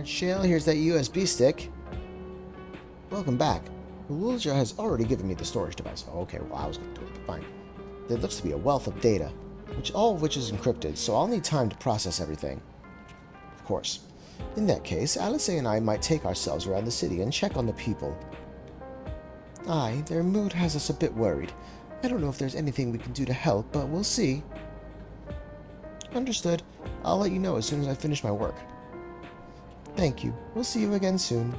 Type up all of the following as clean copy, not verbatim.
Shale, here's that USB stick. Welcome back. Tuliyollal has already given me the storage device. Oh, okay, well, I was going to do it, but fine. There looks to be a wealth of data, all of which is encrypted, so I'll need time to process everything. Of course. In that case, Alice and I might take ourselves around the city and check on the people. Aye, their mood has us a bit worried. I don't know if there's anything we can do to help, but we'll see. Understood. I'll let you know as soon as I finish my work. Thank you. We'll see you again soon.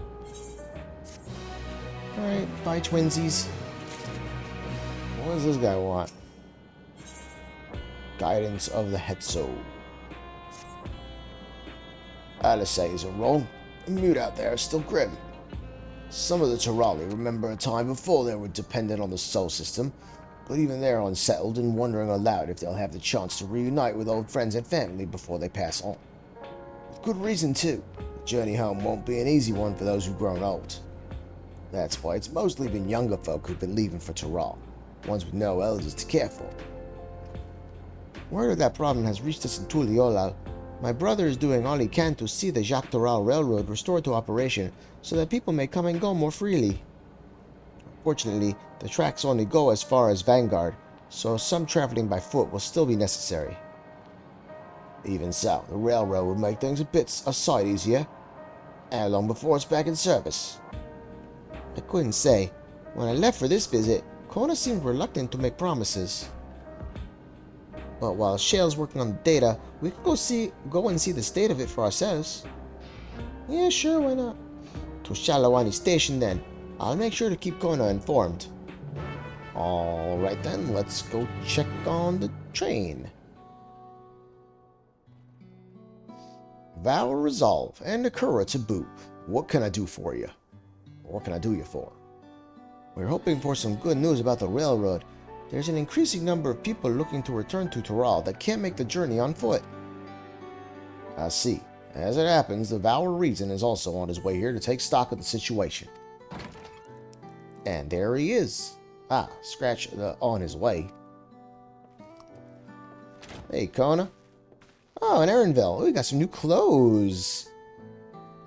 Alright, bye twinsies. What does this guy want? Guidance of the Hetso. Alice isn't wrong. The mood out there is still grim. Some of the Tuliyollal remember a time before they were dependent on the Sol system, but even they're unsettled and wondering aloud if they'll have the chance to reunite with old friends and family before they pass on. With good reason too. The journey home won't be an easy one for those who've grown old. That's why it's mostly been younger folk who've been leaving for Tuliyollal, ones with no elders to care for. Word of that problem has reached us in Tuliyollal. My brother is doing all he can to see the Jacques Toral Railroad restored to operation so that people may come and go more freely. Fortunately, the tracks only go as far as Vanguard, so some traveling by foot will still be necessary. Even so, the railroad would make things a sight easier, and long before it's back in service. I couldn't say. When I left for this visit, Kona seemed reluctant to make promises. But while Shale's working on the data, we could go and see the state of it for ourselves. Yeah, sure, why not? To Shalawani Station then. I'll make sure to keep Kona informed. Alright then, let's go check on the train. Vow of Resolve and Akura to boot. What can I do for you? Or what can I do you for? We're hoping for some good news about the railroad. There's an increasing number of people looking to return to Tuliyollal that can't make the journey on foot. I see. As it happens, the Vow of Reason is also on his way here to take stock of the situation. And there he is. Scratch the on his way. Hey, Kona. Oh, and Erinville. We got some new clothes.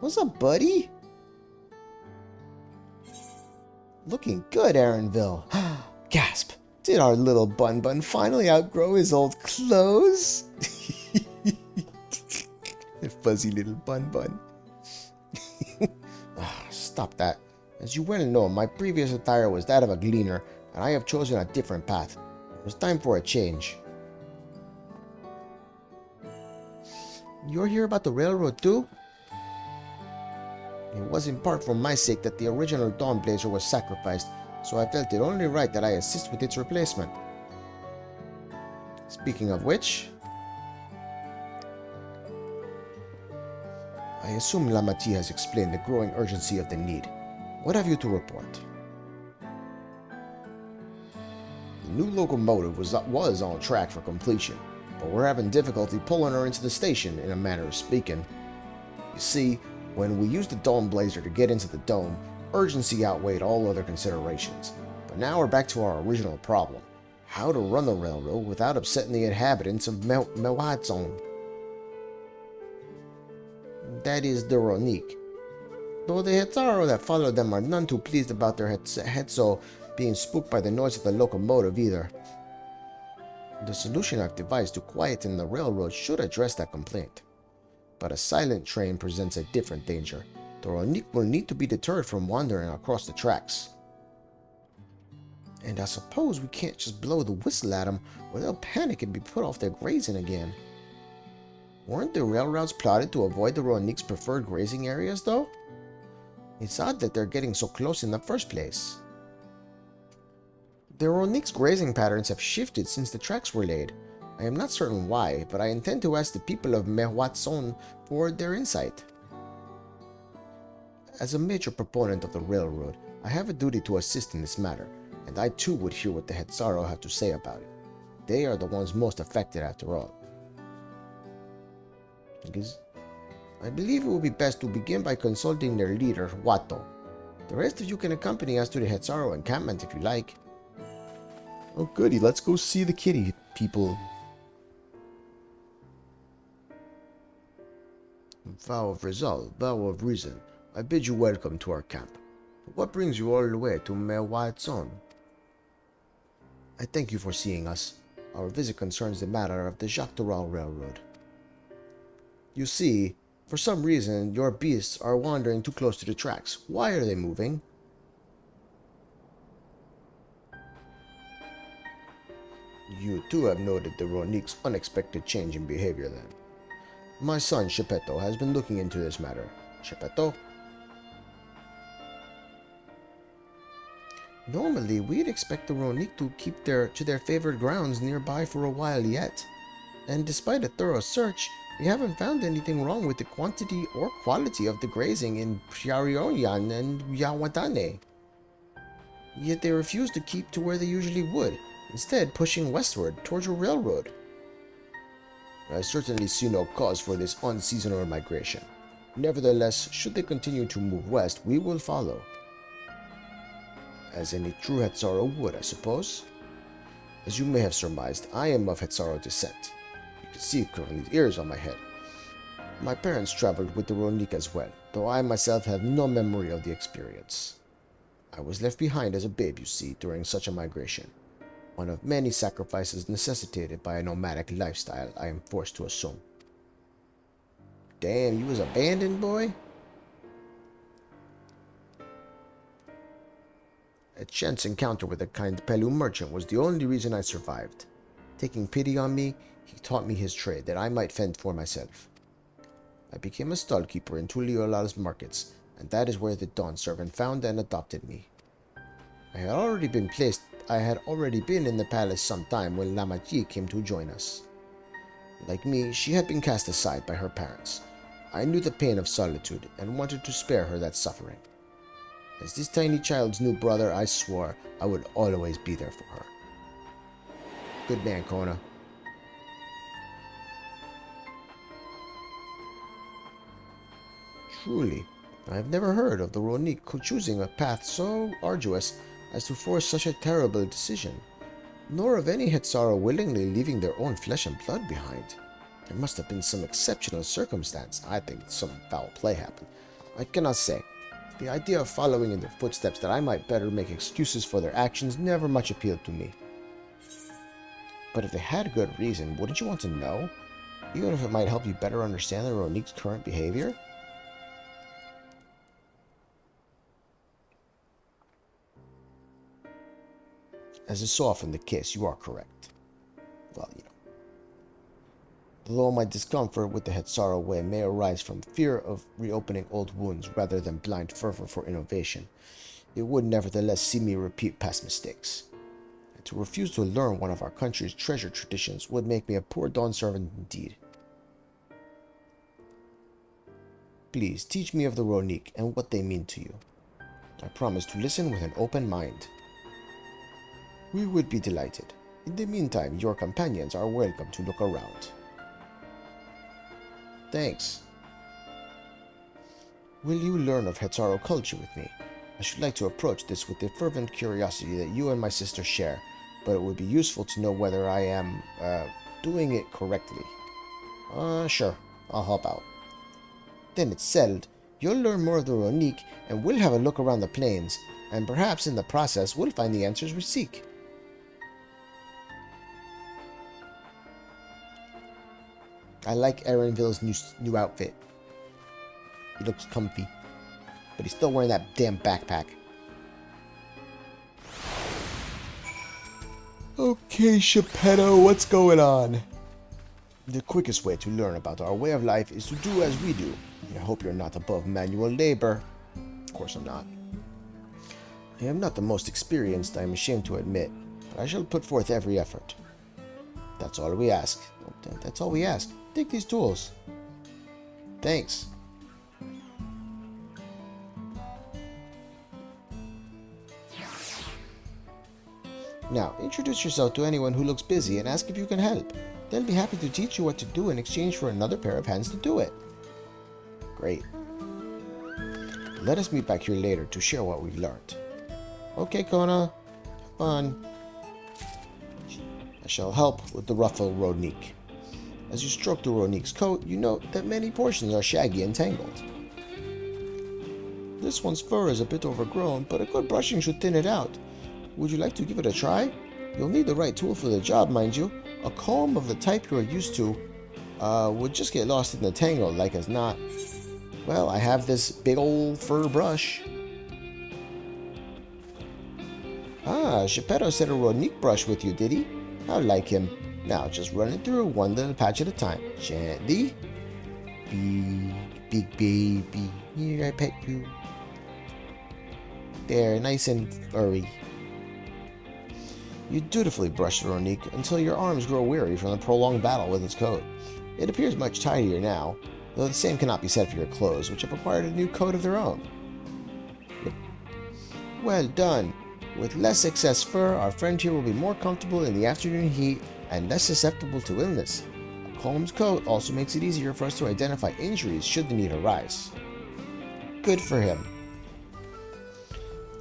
What's up, buddy? Looking good, Erinville. Gasp. Did our little Bun finally outgrow his old clothes? The fuzzy little Bun. Stop that. As you well know, my previous attire was that of a gleaner, and I have chosen a different path. It was time for a change. You're here about the railroad too? It was in part for my sake that the original Dawn Blazer was sacrificed, so I felt it only right that I assist with its replacement. Speaking of which, I assume Lamati has explained the growing urgency of the need. What have you to report? The new locomotive was on track for completion, but we're having difficulty pulling her into the station, in a manner of speaking. You see, when we used the Dawn Blazer to get into the dome, urgency outweighed all other considerations. But now we're back to our original problem. How to run the railroad without upsetting the inhabitants of Mewadzone. That is the Rroneek. Though the Hetaro that follow them are none too pleased about their Hetso being spooked by the noise of the locomotive either. The solution I've devised to quieten the railroad should address that complaint. But a silent train presents a different danger. The Rroneek will need to be deterred from wandering across the tracks. And I suppose we can't just blow the whistle at them, or they'll panic and be put off their grazing again. Weren't the railroads plotted to avoid the Rroneek's preferred grazing areas, though? It's odd that they're getting so close in the first place. The Rroneek's grazing patterns have shifted since the tracks were laid. I am not certain why, but I intend to ask the people of Mewadzone for their insight. As a major proponent of the railroad, I have a duty to assist in this matter, and I too would hear what the Hetaro have to say about it. They are the ones most affected after all. I believe it would be best to begin by consulting their leader, Watto. The rest of you can accompany us to the Hetaro encampment if you like. Oh goody, let's go see the kitty people. Vow of resolve, vow of reason, I bid you welcome to our camp. But what brings you all the way to Mewaetson? I thank you for seeing us. Our visit concerns the matter of the XIV Railroad. You see, for some reason, your beasts are wandering too close to the tracks. Why are they moving? You too have noted the Rroneek's unexpected change in behavior then. My son, Shepetto, has been looking into this matter. Shepetto? Normally, we'd expect the Rroneek to keep to their favored grounds nearby for a while yet. And despite a thorough search, we haven't found anything wrong with the quantity or quality of the grazing in Pyarionyan and Yawatane. Yet they refuse to keep to where they usually would, instead pushing westward towards a railroad. I certainly see no cause for this unseasonal migration. Nevertheless, should they continue to move west, we will follow. As any true Hetzaro would, I suppose. As you may have surmised, I am of Hetzaro descent. You can see currently the ears on my head. My parents traveled with the Rroneek as well, though I myself have no memory of the experience. I was left behind as a babe, you see, during such a migration. One of many sacrifices necessitated by a nomadic lifestyle I am forced to assume. Damn, you was abandoned, boy? A chance encounter with a kind Pelu merchant was the only reason I survived. Taking pity on me, he taught me his trade, that I might fend for myself. I became a stallkeeper in Tuliyollal's markets, and that is where the Dawn servant found and adopted me. I had already been in the palace some time when Lamaji came to join us. Like me, she had been cast aside by her parents. I knew the pain of solitude and wanted to spare her that suffering. As this tiny child's new brother, I swore I would always be there for her. Good man, Kona. Truly, I have never heard of the Rroneek choosing a path so arduous as to force such a terrible decision, nor of any Hetzaro willingly leaving their own flesh and blood behind. There must have been some exceptional circumstance. I think some foul play happened. I cannot say. The idea of following in their footsteps that I might better make excuses for their actions never much appealed to me. But if they had good reason, wouldn't you want to know? Even if it might help you better understand the Rroneek's current behavior? As is so often the case, you are correct. Well, Although my discomfort with the Hetzaro way may arise from fear of reopening old wounds rather than blind fervor for innovation, it would nevertheless see me repeat past mistakes. And to refuse to learn one of our country's treasured traditions would make me a poor Dawn servant indeed. Please teach me of the Rroneek and what they mean to you. I promise to listen with an open mind. We would be delighted. In the meantime, your companions are welcome to look around. Thanks. Will you learn of Hetzaro culture with me? I should like to approach this with the fervent curiosity that you and my sister share, but it would be useful to know whether I am, doing it correctly. Sure. I'll help out. Then it's settled. You'll learn more of the Rroneek, and we'll have a look around the plains, and perhaps in the process we'll find the answers we seek. I like Aaronville's new outfit. He looks comfy, but he's still wearing that damn backpack. Okay, Shepetto, what's going on? The quickest way to learn about our way of life is to do as we do. I hope you're not above manual labor. Of course I'm not. I am not the most experienced, I am ashamed to admit, but I shall put forth every effort. That's all we ask. That's all we ask. Take these tools. Thanks. Now, introduce yourself to anyone who looks busy and ask if you can help. They'll be happy to teach you what to do in exchange for another pair of hands to do it. Great. Let us meet back here later to share what we've learned. Okay, Kona. Have fun. I shall help with the Ruffle Rroneek. As you stroke the Rroneek's coat, you note that many portions are shaggy and tangled. This one's fur is a bit overgrown, but a good brushing should thin it out. Would you like to give it a try? You'll need the right tool for the job, mind you. A comb of the type you are used to would just get lost in the tangle like as not. Well, I have this big old fur brush. Ah, Geppetto said a Rroneek brush with you, did he? I like him. Now, just run it through one little patch at a time. Gently. Big baby. Here, I pet you. There, nice and furry. You dutifully brush the Rroneek until your arms grow weary from the prolonged battle with its coat. It appears much tidier now, though the same cannot be said for your clothes, which have acquired a new coat of their own. Well done. With less excess fur, our friend here will be more comfortable in the afternoon heat and less susceptible to illness. A combed coat also makes it easier for us to identify injuries should the need arise. Good for him.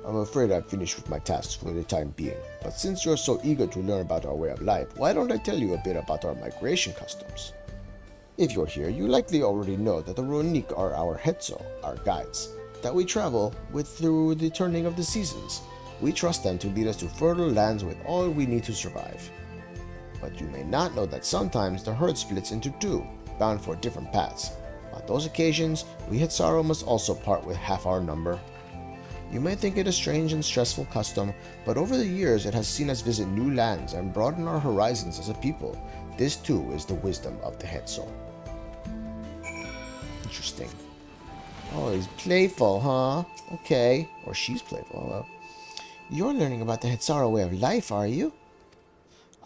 I'm afraid I'm finished with my tasks for the time being, but since you're so eager to learn about our way of life, why don't I tell you a bit about our migration customs? If you're here, you likely already know that the Rroneek are our hetzo, our guides, that we travel with through the turning of the seasons. We trust them to lead us to fertile lands with all we need to survive. But you may not know that sometimes the herd splits into two, bound for different paths. On those occasions, we Hetsaro must also part with half our number. You may think it a strange and stressful custom, but over the years it has seen us visit new lands and broaden our horizons as a people. This too is the wisdom of the Hetzo. Interesting. Oh, he's playful, huh? Okay. Or she's playful, well. You're learning about the Hetsaro way of life, are you?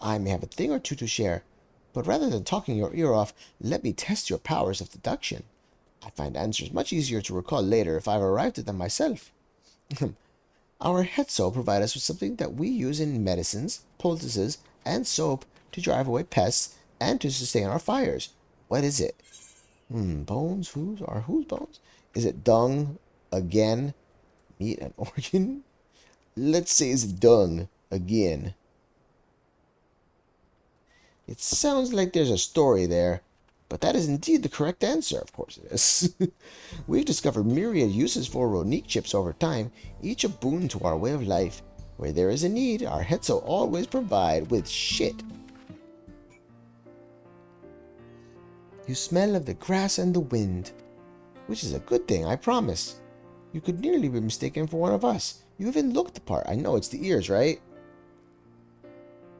I may have a thing or two to share, but rather than talking your ear off, let me test your powers of deduction. I find answers much easier to recall later if I've arrived at them myself. Our Hetzo provide us with something that we use in medicines, poultices, and soap to drive away pests and to sustain our fires. What is it? Bones? Whose bones? Is it dung? Again? Meat and organ? Let's say it's dung. Again. It sounds like there's a story there, but that is indeed the correct answer. Of course it is. We've discovered myriad uses for Rroneek chips over time, each a boon to our way of life. Where there is a need, our Hetzo always provide with shit. You smell of the grass and the wind, which is a good thing, I promise. You could nearly be mistaken for one of us. You even look the part. I know it's the ears, right?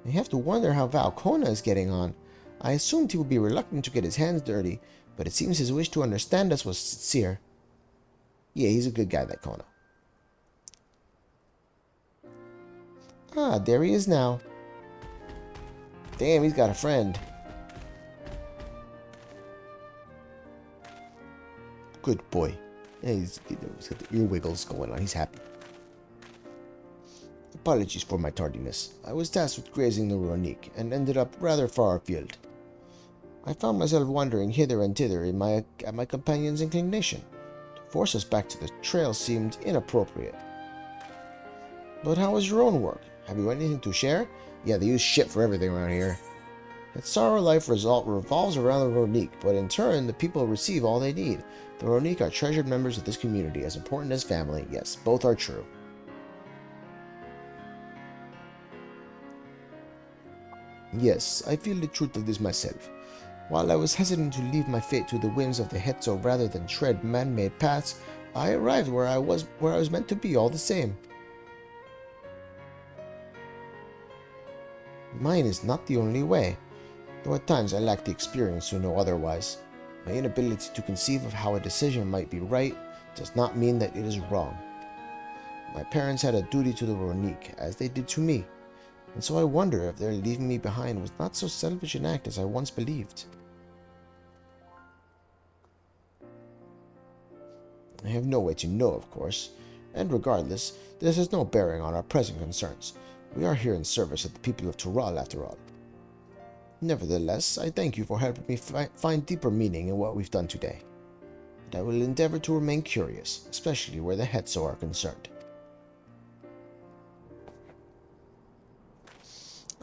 You have to wonder how Valkona is getting on. I assumed he would be reluctant to get his hands dirty, but it seems his wish to understand us was sincere. Yeah, he's a good guy, that Kona. Ah, there he is now. Damn, he's got a friend. Good boy. Yeah, he's got the ear wiggles going on. He's happy. Apologies for my tardiness. I was tasked with grazing the Rroneek and ended up rather far afield. I found myself wandering hither and thither at my companion's inclination. To force us back to the trail seemed inappropriate. But how was your own work? Have you anything to share? Yeah, they use shit for everything around here. Hetsaro life revolves around the Rroneek, but in turn, the people receive all they need. The Rroneek are treasured members of this community, as important as family. Yes, both are true. Yes, I feel the truth of this myself. While I was hesitant to leave my fate to the whims of the Hetzo rather than tread man-made paths, I arrived where I was meant to be all the same. Mine is not the only way, though at times I lack the experience to know otherwise. My inability to conceive of how a decision might be right does not mean that it is wrong. My parents had a duty to the Rroneek, as they did to me, and so I wonder if their leaving me behind was not so selfish an act as I once believed. I have no way to know, of course, and regardless, this has no bearing on our present concerns. We are here in service of the people of Tuliyollal, after all. Nevertheless, I thank you for helping me find deeper meaning in what we've done today. And I will endeavor to remain curious, especially where the Hetzo are concerned.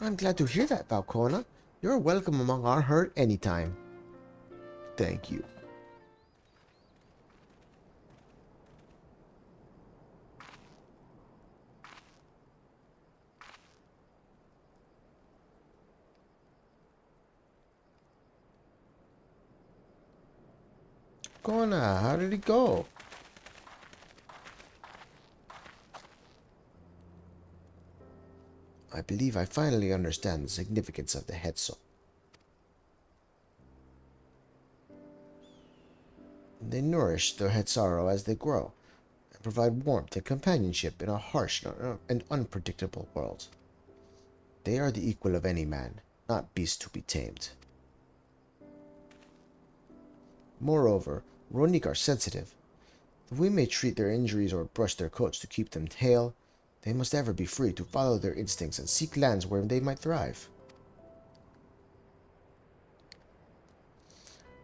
I'm glad to hear that, Valkona. You're welcome among our herd anytime. Thank you. Kona, how did it go? I believe I finally understand the significance of the Hetso. They nourish the Hetsaro as they grow, and provide warmth and companionship in a harsh and unpredictable world. They are the equal of any man, not beast to be tamed. Moreover, Rroneek are sensitive. Though we may treat their injuries or brush their coats to keep them hale, they must ever be free to follow their instincts and seek lands where they might thrive.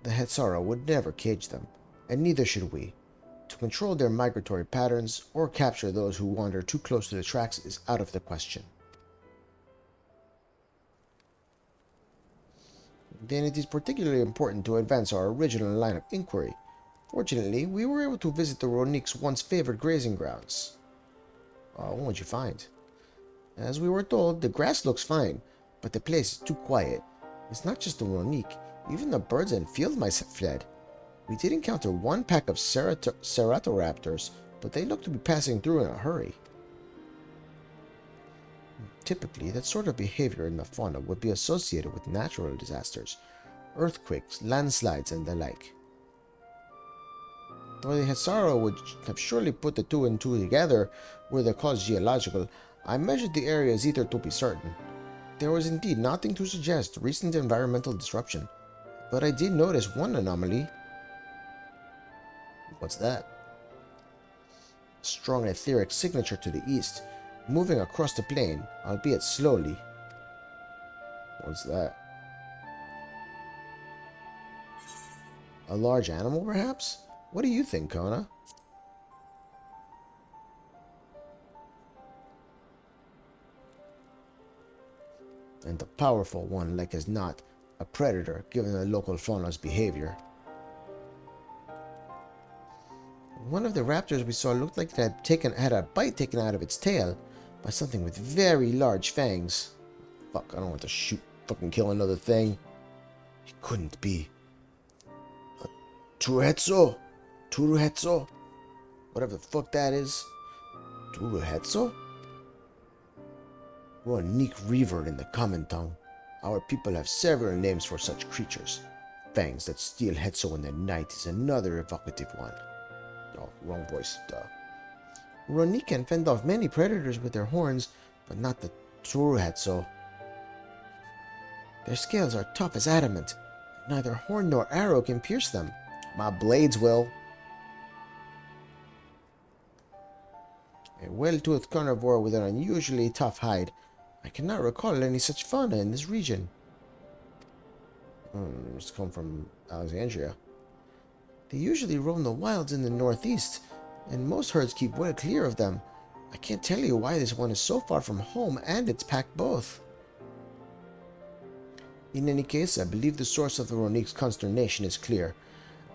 The Hetsara would never cage them, and neither should we. To control their migratory patterns or capture those who wander too close to the tracks is out of the question. Then it is particularly important to advance our original line of inquiry. Fortunately, we were able to visit the Rroneek's once favored grazing grounds. What'd you find? As we were told, the grass looks fine, but the place is too quiet. It's not just the Rroneek, even the birds and field mice have fled. We did encounter one pack of Ceratoraptors, but they look to be passing through in a hurry. Typically, that sort of behavior in the fauna would be associated with natural disasters, earthquakes, landslides, and the like. Though the Hetsaro would have surely put the two and two together were the cause geological, I measured the area's ether to be certain. There was indeed nothing to suggest recent environmental disruption, but I did notice one anomaly. What's that? Strong etheric signature to the east, moving across the plain, albeit slowly. What's that? A large animal, perhaps? What do you think, Kona? And a powerful one, like as not, a predator, given the local fauna's behavior. One of the raptors we saw looked like it had a bite taken out of its tail by something with very large fangs. Fuck, I don't want to fucking kill another thing. It couldn't be. A Turuhetso? Turuhetso? Whatever the fuck that is. Turuhetso? Rroneek Reaver in the common tongue. Our people have several names for such creatures. Fangs that steal Hetso in the night is another evocative one. Oh, wrong voice, duh. Rroneek can fend off many predators with their horns, but not the Turuhetso. Their scales are tough as adamant. Neither horn nor arrow can pierce them. My blades will. A well-toothed carnivore with an unusually tough hide. I cannot recall any such fauna in this region. It's come from Alexandria. They usually roam the wilds in the northeast, and most herds keep well clear of them. I can't tell you why this one is so far from home and its pack both. In any case, I believe the source of the Rroneek's consternation is clear.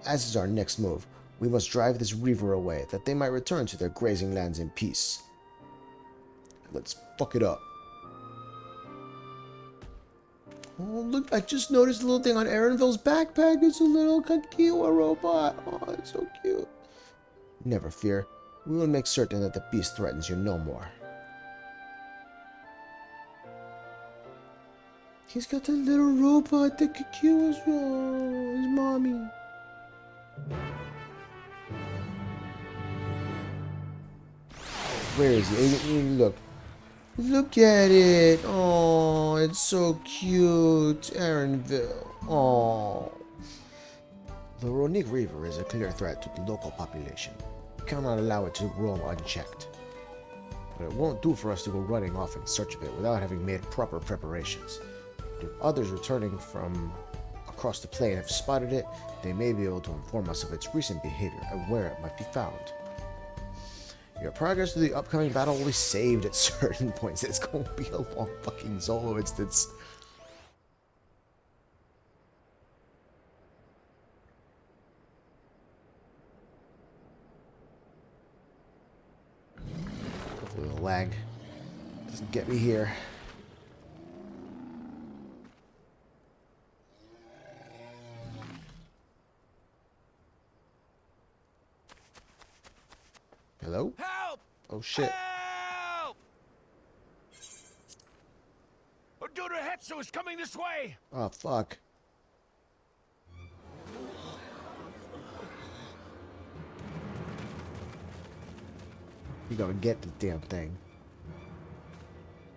As is our next move, we must drive this reaver away, that they might return to their grazing lands in peace. Let's fuck it up. Oh, look, I just noticed a little thing on Aaronville's backpack. It's a little Kakiwa robot. Oh, it's so cute. Never fear. We will make certain that the beast threatens you no more. He's got a little robot that Kakiwa's his mommy. Where is he? Look. Look at it. Oh, it's so cute. Aaronville. Oh. The Rroneek Reaver is a clear threat to the local population. We cannot allow it to roam unchecked. But it won't do for us to go running off in search of it without having made proper preparations. If others returning from across the plain have spotted it, they may be able to inform us of its recent behavior and where it might be found. Your progress to the upcoming battle will be saved at certain points. It's going to be a long fucking solo instance. Hopefully the lag doesn't get me here. Hello? Help! Oh shit. Help! Odunahetsu is coming this way! Oh fuck. You gotta get the damn thing.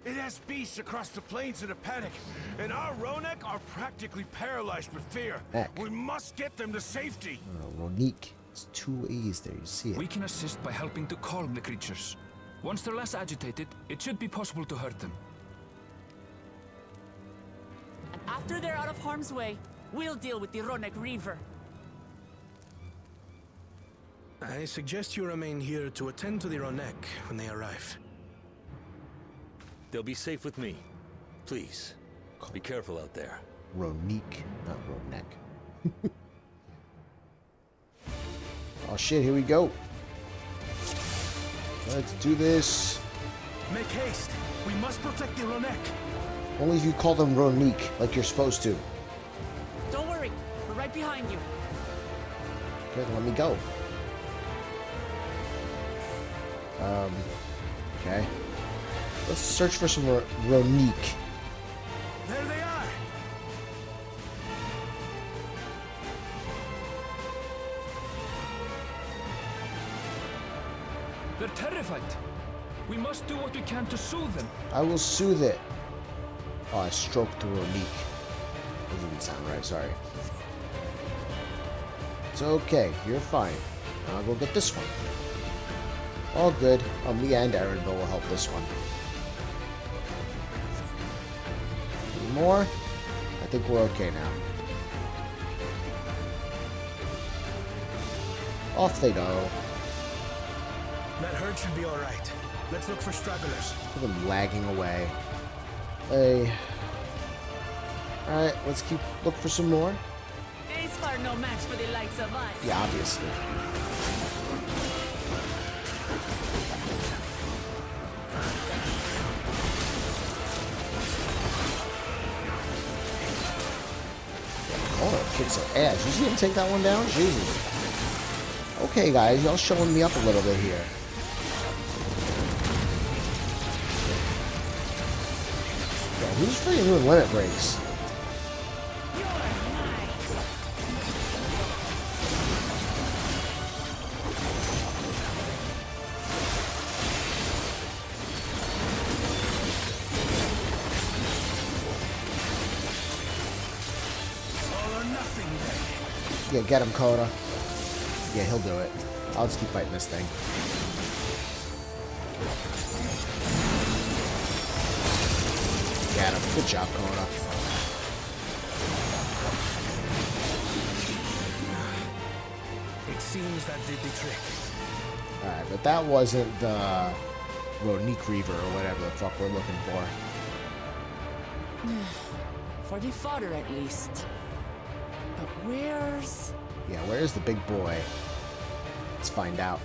It has beasts across the plains in a panic, and our Rroneek are practically paralyzed with fear. Heck. We must get them to safety. Rroneek. It's 2 A's there, you see it. We can assist by helping to calm the creatures. Once they're less agitated, it should be possible to hurt them. And after they're out of harm's way, we'll deal with the Rroneek Reaver. I suggest you remain here to attend to the Rroneek when they arrive. They'll be safe with me. Please, be careful out there. Rroneek, not Rroneek. Oh shit, here we go. Let's do this. Make haste. We must protect the Rroneek. Only if you call them Rroneek, like you're supposed to. Don't worry, we're right behind you. Okay, then let me go. Okay. Let's search for some Rroneek. There they are. They're terrified. We must do what we can to soothe them. I will soothe it. Oh, I stroked the Rroneek. That didn't sound right, sorry. It's okay, you're fine. I'll go get this one. All good. Oh, me and Aaronville will help this one. Any more? I think we're okay now. Off they go. That herd should be all right. Let's look for stragglers. Look at them lagging away. Hey. Alright, let's look for some more. These are no match for the likes of us. Yeah, obviously. Oh, kicks her ass. You see him take that one down? Jesus. Okay, guys, y'all showing me up a little bit here. Yeah, who's freaking doing limit breaks? All or nothing then. Yeah, get him, Coda. Yeah, he'll do it. I'll just keep fighting this thing. Got him. Good job, Coda. It seems that did the trick. Alright, but that wasn't the Rroneek Reaver or whatever the fuck we're looking for. For the fodder, at least. But where's... Yeah, where's the big boy? Let's find out.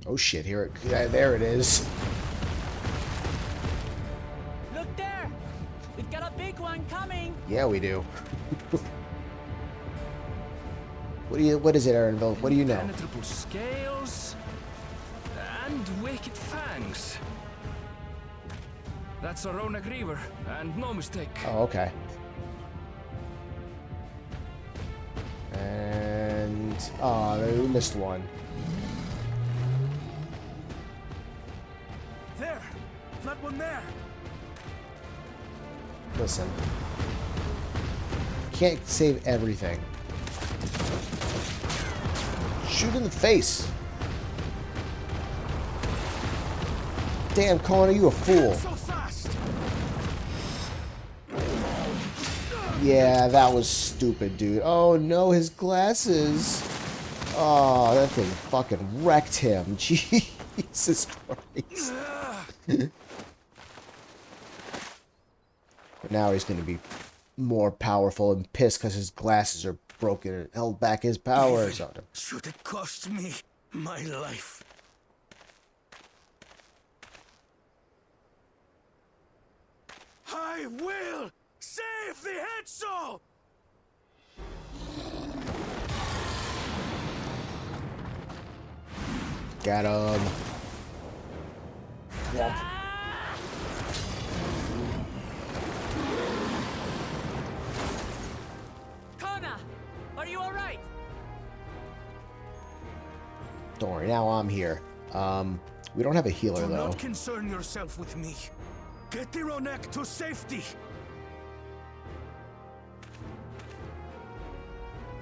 Oh shit, there it is. Look there! We've got a big one coming! Yeah, we do. What is it, Aaronville? What do you know? Penetrable scales and wicked fangs. That's a Rroneek Reaver, and no mistake. Oh, okay. And we missed one. There! Flat one there! Listen. Can't save everything. Shoot in the face. Damn, Colin, are you a fool? So fast! Yeah, that was stupid, dude. Oh no, his glasses. Oh, that thing fucking wrecked him. Jesus Christ. But now he's going to be more powerful and pissed because his glasses are broken and held back his power or something. Should it cost me my life? I will save the head soul! Got him. Kona, are you all right? Don't worry, now I'm here. We don't have a healer Do though. not concern yourself with me. Get the Rroneek to safety.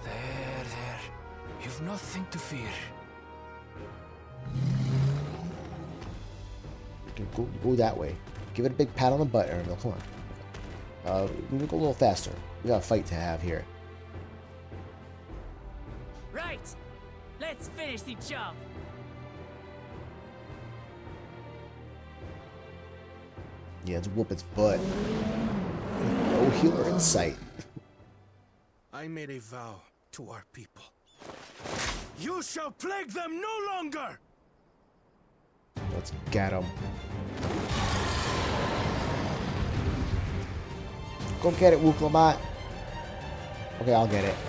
There. You've nothing to fear. Go that way. Give it a big pat on the butt, Aaronville. Come on. We can go a little faster. We got a fight to have here. Right. Let's finish the job. Yeah, let's whoop its butt. No healer in sight. I made a vow to our people. You shall plague them no longer! Let's get him. Go get it, Wooklamot. Okay, I'll get it. The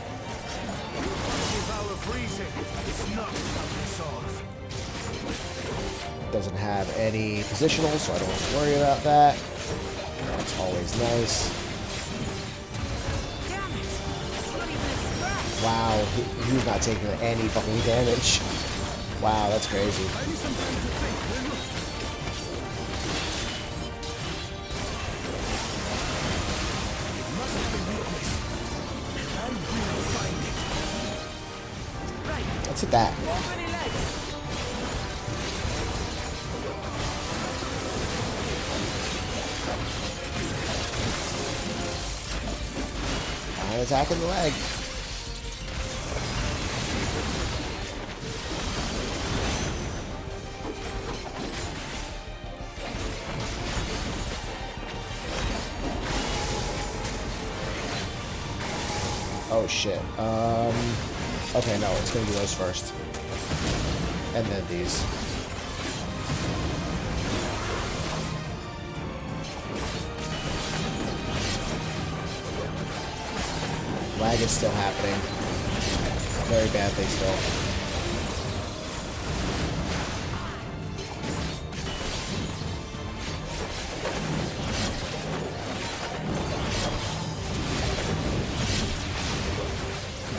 vow of reason is not without resolve. Doesn't have any positional, so I don't have to worry about that. That's always nice. Damn it! Not even a scratch. Wow, he's not taking any fucking damage. Wow, that's crazy. I need some time to think, will you? It must have a weakness. And I will find it. Right. Let's hit that. Open your legs. I'm attacking the leg. Oh shit. Okay, no, it's gonna do those first. And then these. Lag is still happening. Very badly still.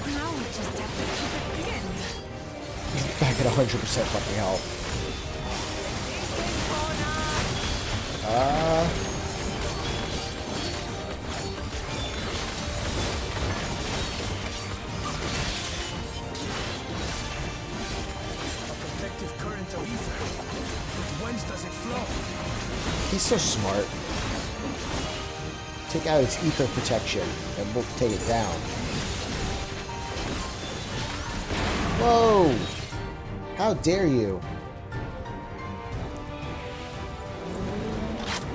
Now we just have to keep it pinned. Back at 100% fucking health. Protective current of ether. Whence does it flow? He's so smart. Take out its ether protection, and we'll take it down. Whoa! How dare you?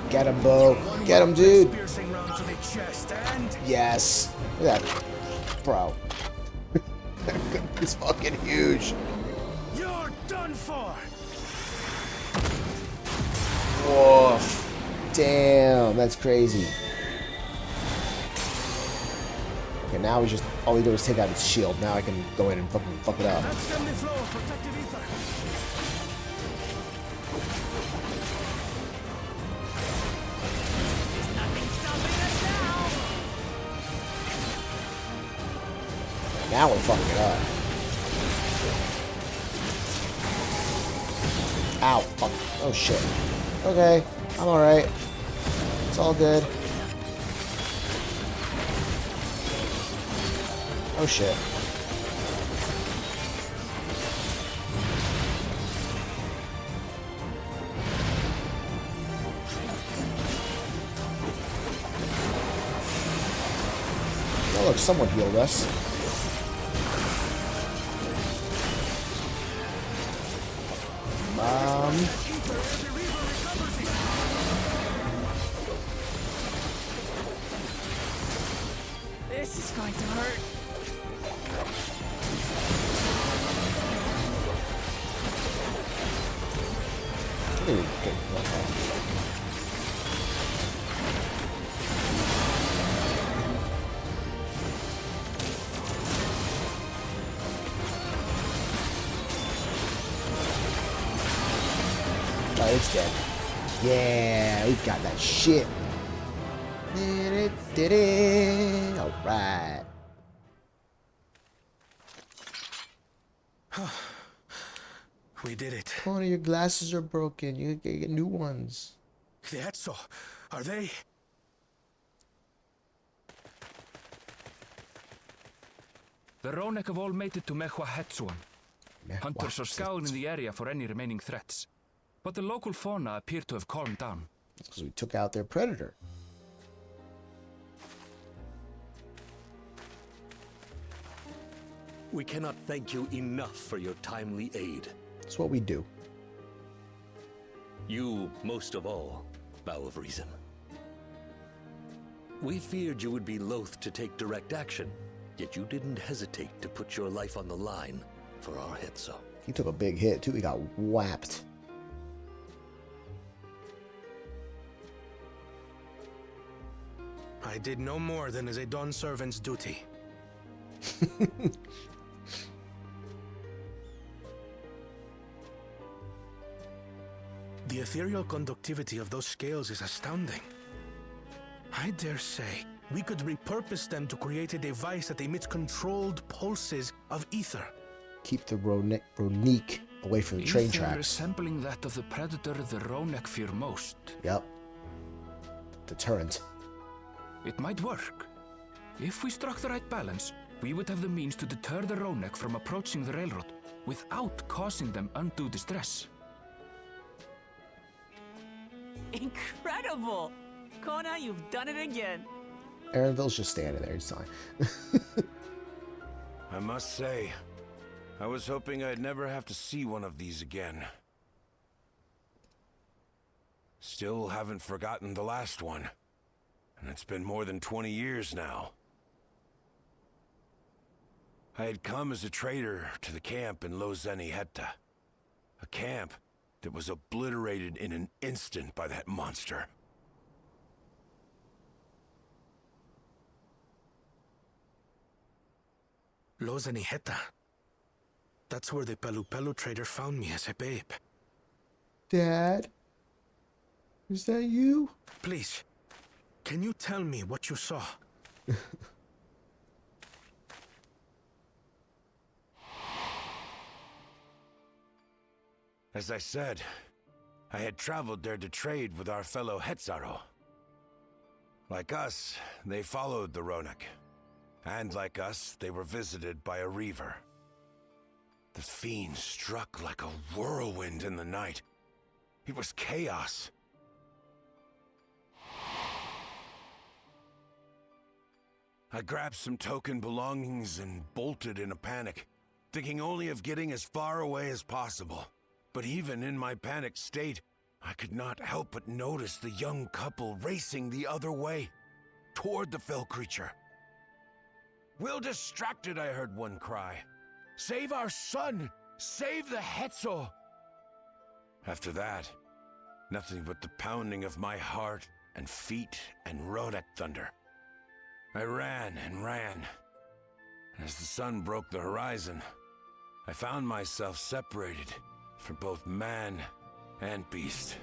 Get him, Bo. Get him, dude. Piercing round to the chest and Yes. Look at that. Bro. It's fucking huge. you're done for. Woof. Damn, that's crazy. Okay, now we just all we do is take out its shield. Now I can go in and fucking fuck it up. That's stem the flow of protective ether. Nothing stopping us now. Now we're fucking it up. Ow, fuck. Oh shit. Okay, I'm alright. It's all good. Oh shit. Oh look, someone healed us. This is going to hurt. Oh, it's dead. Yeah, we got that shit. Alright. We did it. One of your glasses are broken. You can get new ones. The Etso, are they? The Rroneek have all made it to Mehwa Hetsuan. Hunters are scouring the area for any remaining threats. But the local fauna appear to have calmed down. That's because we took out their predator. We cannot thank you enough for your timely aid. That's what we do. You, most of all, Bow of Reason. We feared you would be loath to take direct action, yet you didn't hesitate to put your life on the line for our Hetso. He took a big hit, too. He got whapped. I did no more than is a Dawn servant's duty. The ethereal conductivity of those scales is astounding. I dare say we could repurpose them to create a device that emits controlled pulses of ether. Keep the Rroneek away from the train Ether tracks. resembling that of the predator the Rroneek fear most. Yep. Deterrent. It might work. If we struck the right balance, we would have the means to deter the Rroneek from approaching the railroad without causing them undue distress. Incredible! Kona, you've done it again. Aaronville's just standing there. He's fine. I must say, I was hoping I'd never have to see one of these again. Still haven't forgotten the last one. And it's been more than 20 years now. I had come as a trader to the camp in Lozeni-Hetta. A camp that was obliterated in an instant by that monster. Lozeni-Hetta. That's where the Pelu trader found me as a babe. Dad? Is that you? Please, can you tell me what you saw? As I said, I had traveled there to trade with our fellow Hetzaro. Like us, they followed the Rroneek. And like us, they were visited by a reaver. The fiend struck like a whirlwind in the night. It was chaos. I grabbed some token belongings and bolted in a panic, thinking only of getting as far away as possible. But even in my panicked state, I could not help but notice the young couple racing the other way, toward the fell creature. Well distracted, I heard one cry. Save our son! Save the Hetso! After that, nothing but the pounding of my heart and feet and Rroneek thunder. I ran and ran. And as the sun broke the horizon, I found myself separated from both man and beast.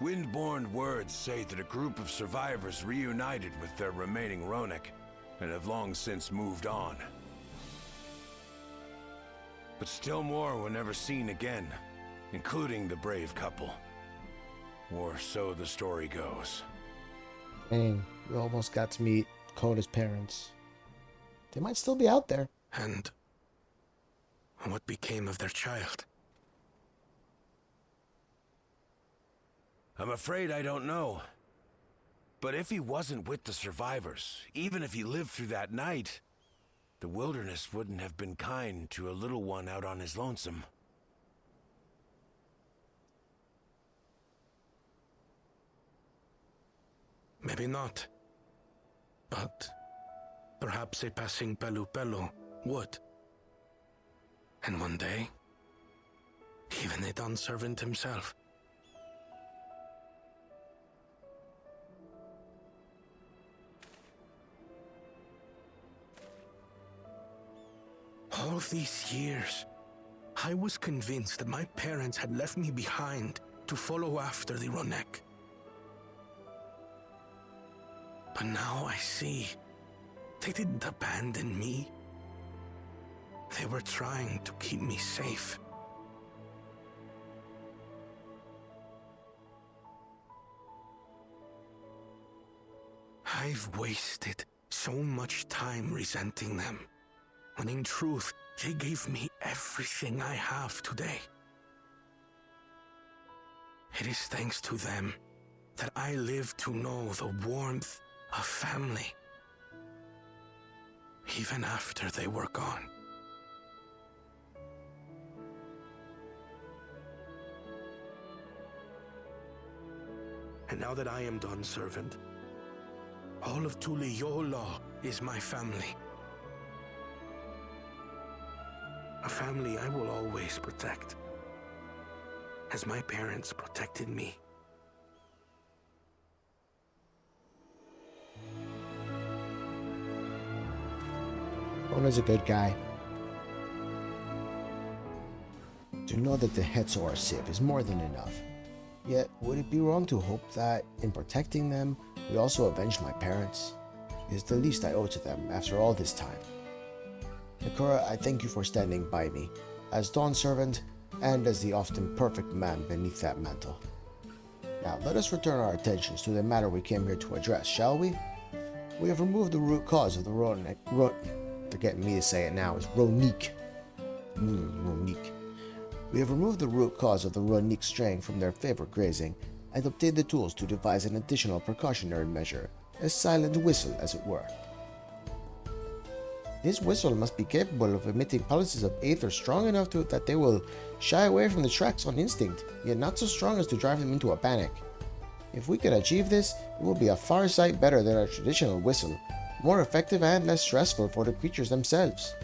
Windborne words say that a group of survivors reunited with their remaining Rroneek and have long since moved on. But still more were never seen again, including the brave couple. Or so the story goes. Dang, we almost got to meet Koda's parents. They might still be out there. And what became of their child? I'm afraid I don't know. But if he wasn't with the survivors, even if he lived through that night, the wilderness wouldn't have been kind to a little one out on his lonesome. Maybe not. But perhaps a passing Pelu would. And one day, even a Dawn servant himself. All these years, I was convinced that my parents had left me behind to follow after the Rroneek. But now I see, they didn't abandon me. They were trying to keep me safe. I've wasted so much time resenting them, when in truth, they gave me everything I have today. It is thanks to them that I live to know the warmth of family, even after they were gone. And now that I am Dawn servant, all of Tuliyollal is my family. A family I will always protect, as my parents protected me. Rona's a good guy. To know that the Hetzor Sip is more than enough. Yet, would it be wrong to hope that, in protecting them, we also avenge my parents? It is the least I owe to them after all this time. Nakura, I thank you for standing by me, as Dawn servant, and as the often perfect man beneath that mantle. Now, let us return our attentions to the matter we came here to address, shall we? We have removed the root cause of the Rroneek. They're getting me to say it now. It's Rroneek. Rroneek. We have removed the root cause of the Rroneek straying from their favorite grazing, and obtained the tools to devise an additional precautionary measure, a silent whistle, as it were. This whistle must be capable of emitting pulses of aether strong enough that they will shy away from the tracks on instinct, yet not so strong as to drive them into a panic. If we can achieve this, it will be a far sight better than a traditional whistle, more effective and less stressful for the creatures themselves.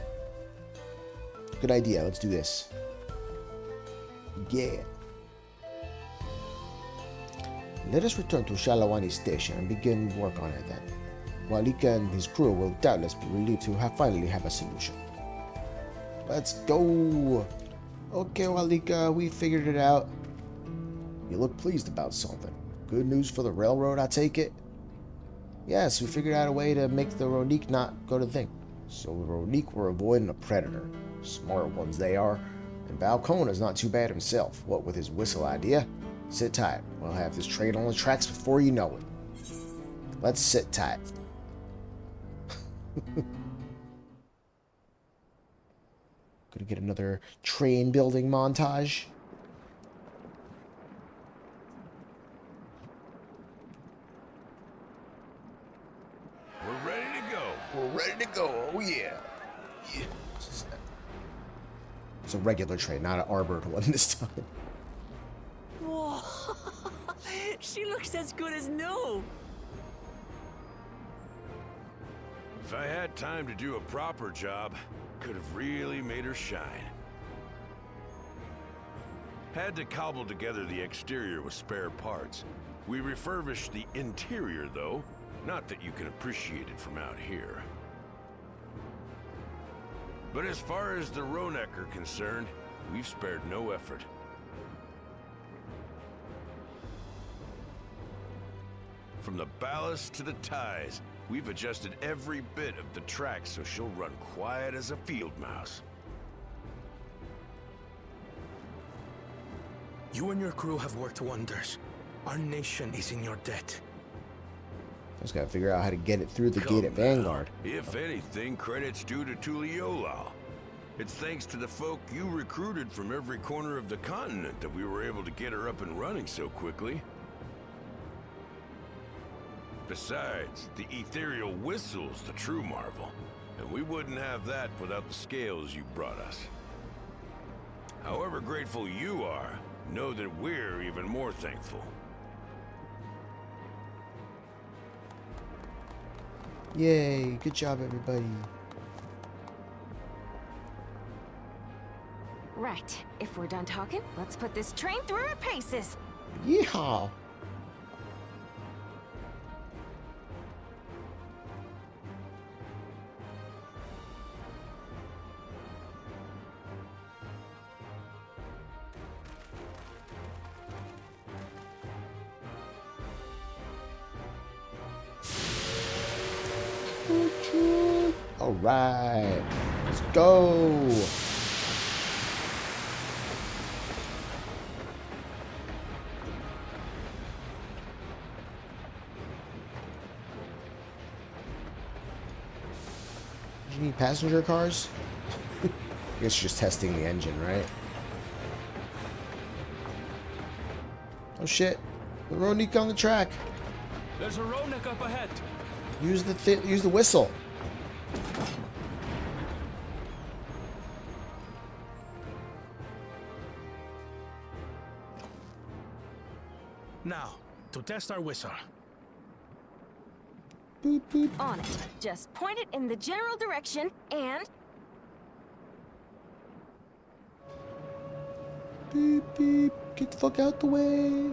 Good idea, let's do this. Yeah. Let us return to Shalawani's station and begin work on it then. Walika and his crew will doubtless be relieved to finally have a solution. Let's go! Okay, Walika, we figured it out. You look pleased about something. Good news for the railroad, I take it? Yes, we figured out a way to make the Rroneek not go to the thing. So the Rroneek were avoiding a predator. Smart ones they are. And Valcona's not too bad himself, what with his whistle idea. Sit tight. We'll have this train on the tracks before you know it. Let's sit tight. Gonna get another train building montage. We're ready to go. We're ready to go. Oh yeah. Yeah. It's a regular train, not an armored one this time. Whoa! She looks as good as new. If I had time to do a proper job, could have really made her shine. Had to cobble together the exterior with spare parts. We refurbished the interior, though. Not that you can appreciate it from out here. But as far as the Rroneek are concerned, we've spared no effort. From the ballast to the ties, we've adjusted every bit of the track so she'll run quiet as a field mouse. You and your crew have worked wonders. Our nation is in your debt. Just gotta figure out how to get it through the gate at Come Vanguard. now. If anything, credit's due to Tuliyollal. It's thanks to the folk you recruited from every corner of the continent that we were able to get her up and running so quickly. Besides, the ethereal whistle's the true marvel, and we wouldn't have that without the scales you brought us. However grateful you are, know that we're even more thankful. Yay, good job, everybody. Right. If we're done talking, let's put this train through our paces. Yeehaw! All right, let's go. Do you need passenger cars? I guess just testing the engine, right? Oh shit! The Rroneek on the track. There's a Rroneek up ahead. Use the whistle. Now, to test our whistle. Boop boop. On it. Just point it in the general direction and... Beep beep. Get the fuck out the way.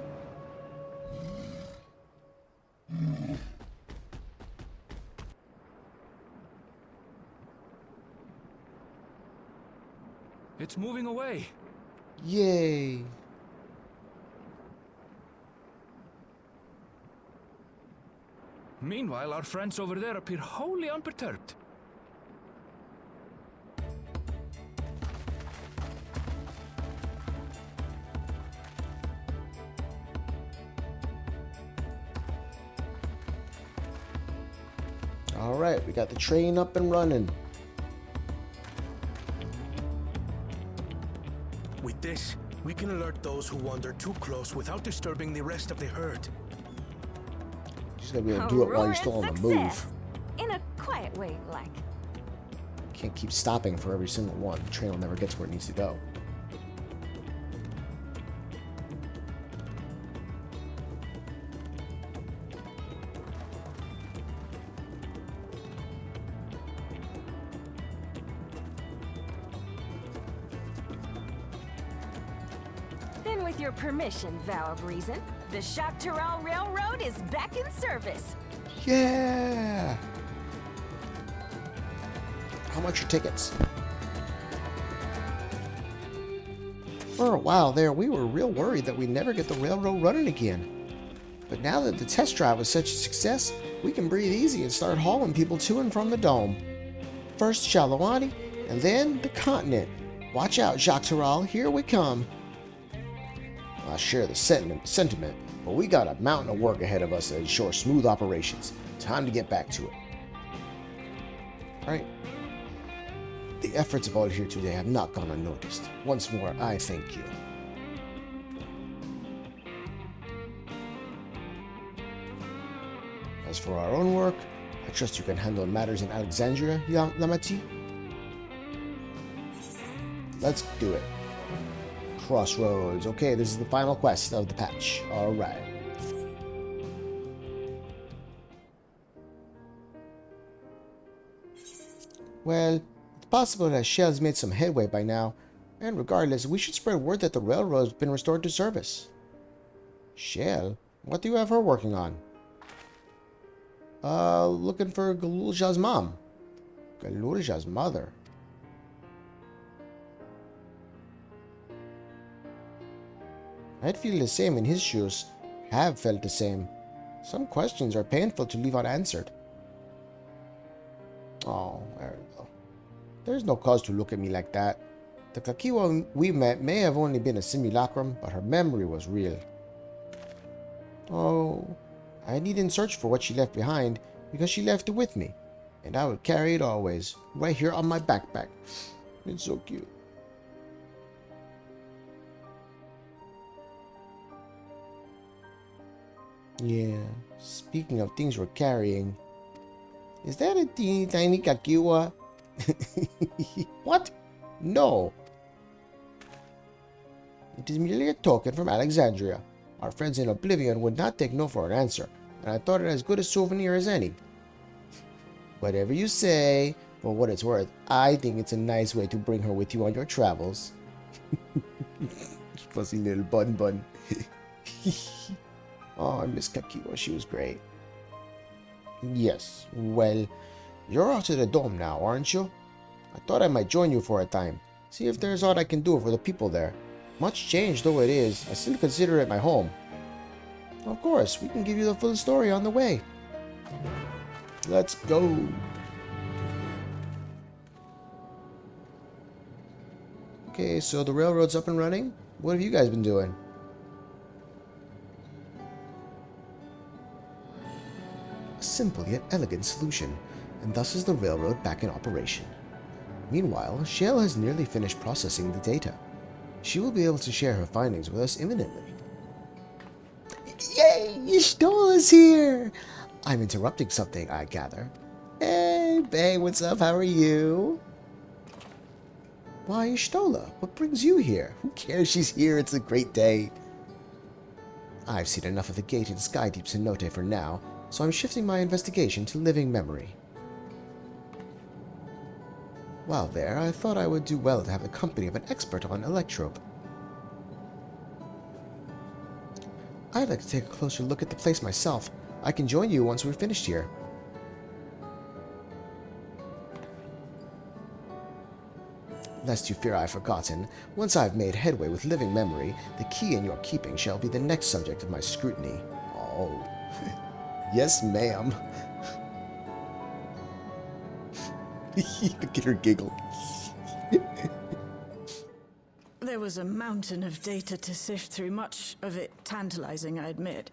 It's moving away. Yay. Meanwhile, our friends over there appear wholly unperturbed. All right, we got the train up and running. With this, we can alert those who wander too close without disturbing the rest of the herd. Just gotta be able to do it while you're still on the move. Success. In a quiet way, like. Can't keep stopping for every single one. The train will never get to where it needs to go. Then with your permission, Vow of Reason, the Tuliyollal Railroad is back in service. Yeah! How much are tickets? For a while there, we were real worried that we'd never get the railroad running again. But now that the test drive was such a success, we can breathe easy and start hauling people to and from the dome. First Shalawani, and then the continent. Watch out, Tuliyollal, here we come. I share the sentiment, but we got a mountain of work ahead of us to ensure smooth operations. Time to get back to it. Alright. The efforts of all here today have not gone unnoticed. Once more, I thank you. As for our own work, I trust you can handle matters in Alexandria, Lamati. Let's do it. Crossroads. Okay, this is the final quest of the patch. Alright. Well, it's possible that Shale's made some headway by now, and regardless, we should spread word that the railroad's been restored to service. Shale? What do you have her working on? Looking for Galulja's mom. Galulja's mother. I'd feel the same in his shoes. Have felt the same. Some questions are painful to leave unanswered. Oh, there we go. There's no cause to look at me like that. The Kakiwa we met may have only been a simulacrum, but her memory was real. Oh, I needn't search for what she left behind, because she left it with me. And I would carry it always, right here on my backpack. It's so cute. Yeah, speaking of things we're carrying, is that a teeny tiny Kakiwa? What? No. It is merely a token from Alexandria. Our friends in Oblivion would not take no for an answer, and I thought it as good a souvenir as any. Whatever you say. For what it's worth, I think it's a nice way to bring her with you on your travels. Fuzzy little bun bun. Oh, I miss Kakiwa. She was great. Yes, well, you're out to the dome now, aren't you? I thought I might join you for a time. See if there's aught I can do for the people there. Much changed though it is, I still consider it my home. Of course, we can give you the full story on the way. Let's go. Okay, so the railroad's up and running. What have you guys been doing? A simple yet elegant solution, and thus is the railroad back in operation. Meanwhile, Shale has nearly finished processing the data. She will be able to share her findings with us imminently. Yay! Ishtola's here! I'm interrupting something, I gather. Hey, Bae, what's up? How are you? Why, Ishtola, what brings you here? Who cares? She's here. It's a great day. I've seen enough of the gate and sky deep cenote for now, so I'm shifting my investigation to living memory. While there, I thought I would do well to have the company of an expert on electrope. I'd like to take a closer look at the place myself. I can join you once we're finished here. Lest you fear I've forgotten, once I've made headway with living memory, the key in your keeping shall be the next subject of my scrutiny. Oh, yes, ma'am. Look at her giggle. There was a mountain of data to sift through, much of it tantalizing, I admit.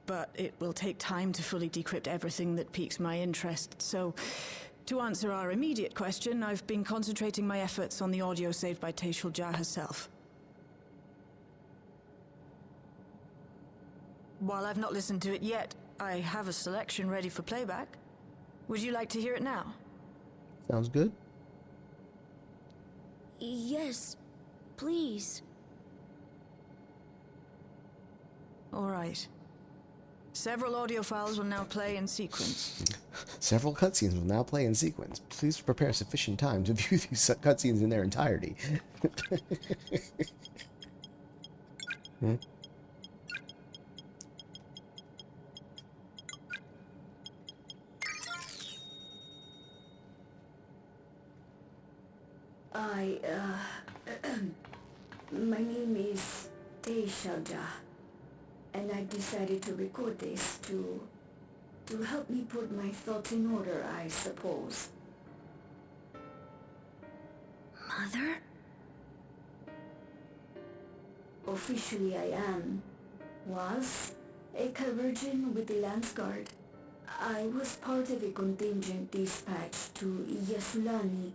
But it will take time to fully decrypt everything that piques my interest, so to answer our immediate question, I've been concentrating my efforts on the audio saved by Tuliyollal herself. While I've not listened to it yet, I have a selection ready for playback. Would you like to hear it now? Sounds good. Yes, please. All right. Several audio files will now play in sequence. Several cutscenes will now play in sequence. Please prepare sufficient time to view these cutscenes in their entirety. Hmm? My name is Tuliyollal, and I decided to record this to help me put my thoughts in order, I suppose. Mother? Officially I was a virgin with the Lance Guard. I was part of a contingent dispatched to Yasulani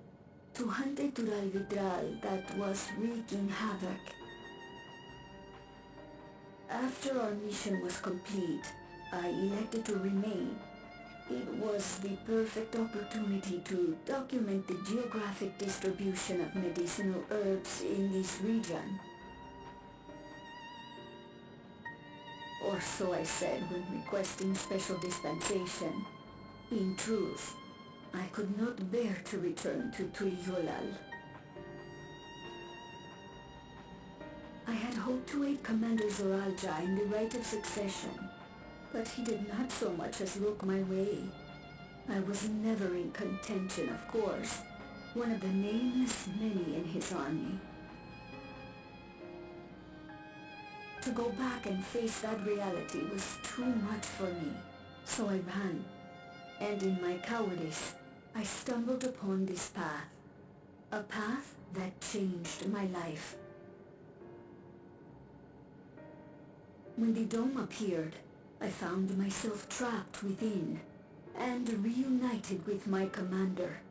to hunt a Tural Vitral that was wreaking havoc. After our mission was complete, I elected to remain. It was the perfect opportunity to document the geographic distribution of medicinal herbs in this region. Or so I said when requesting special dispensation. In truth, I could not bear to return to Tuliyollal. I had hoped to aid Commander Zoralja in the right of succession, but he did not so much as look my way. I was never in contention, of course, one of the nameless many in his army. To go back and face that reality was too much for me, so I ran, and in my cowardice, I stumbled upon this path, a path that changed my life. When the dome appeared, I found myself trapped within and reunited with my commander.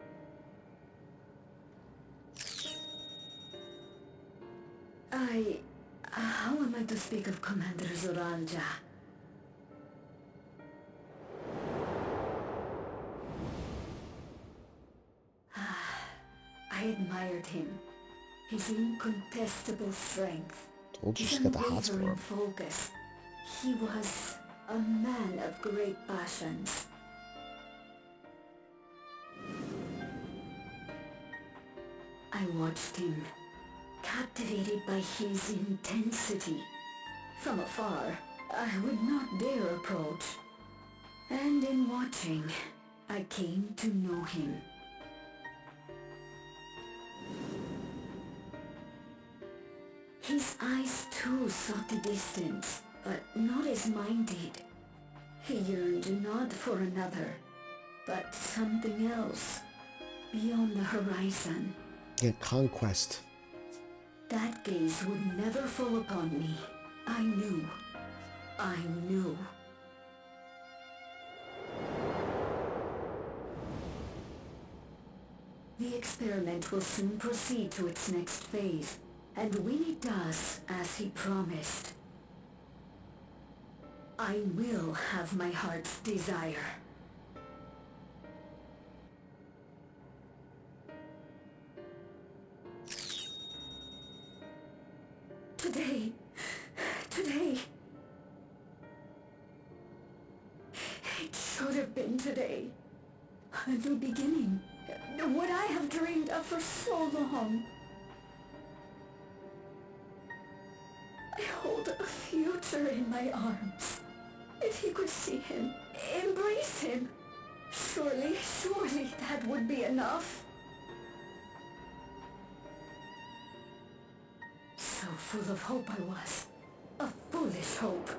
How am I to speak of Commander Zoralja? I admired him, his incontestable strength. Told you she's got the hots for him. Focus. He was a man of great passions. I watched him, captivated by his intensity. From afar, I would not dare approach. And in watching, I came to know him. His eyes too sought the distance, but not as mine did. He yearned not for another, but something else, beyond the horizon. Yeah, conquest. That gaze would never fall upon me. I knew. I knew. The experiment will soon proceed to its next phase, and when it does, as he promised, I will have my heart's desire. Today, it should have been today. The beginning, what I have dreamed of for so long. I hold a future in my arms. If he could see him, embrace him, surely that would be enough. So full of hope I was. A foolish hope.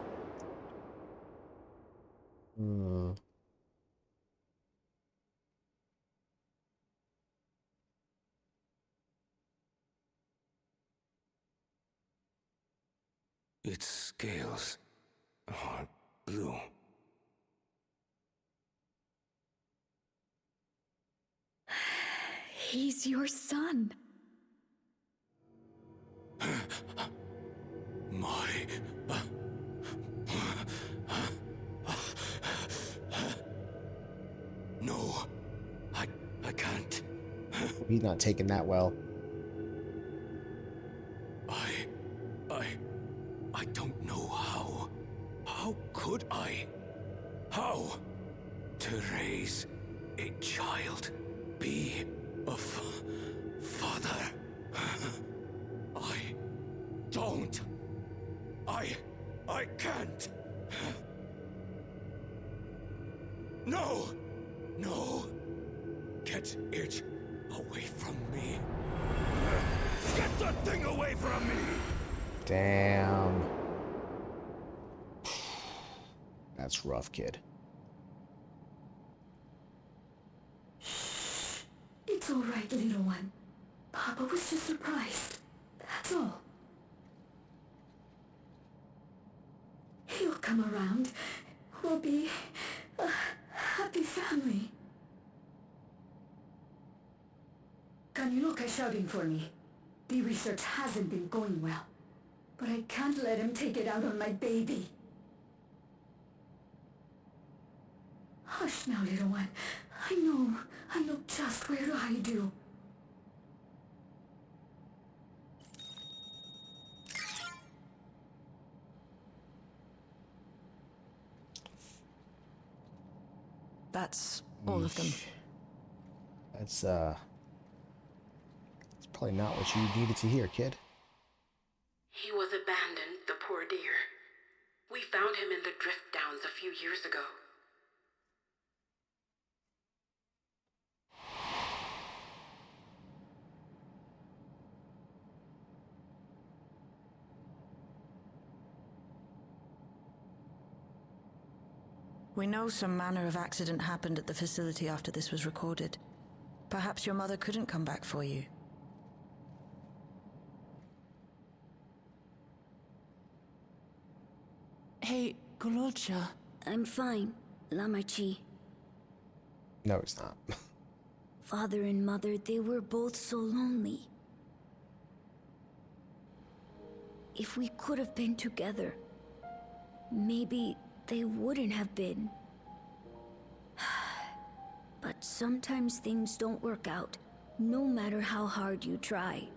Its scales are blue. He's your son. No, I can't. He's not taking that well. I don't know how. How could I? How? To raise a child, be a father. I don't. I can't. No! Get it away from me. Get that thing away from me! Damn. That's rough, kid. It's all right, little one. Papa was just surprised. That's all. He'll come around. We'll be a happy family. Can you look at shouting for me? The research hasn't been going well, but I can't let him take it out on my baby. Hush now, little one. I know just where I do. That's all of them. That's probably not what you needed to hear, kid. He was abandoned, the poor dear. We found him in the drift downs a few years ago. We know some manner of accident happened at the facility after this was recorded. Perhaps your mother couldn't come back for you. Hey, Gololcha. I'm fine, Lamarchi. No, it's not. Father and mother, they were both so lonely. If we could have been together, maybe they wouldn't have been. But sometimes things don't work out, no matter how hard you try.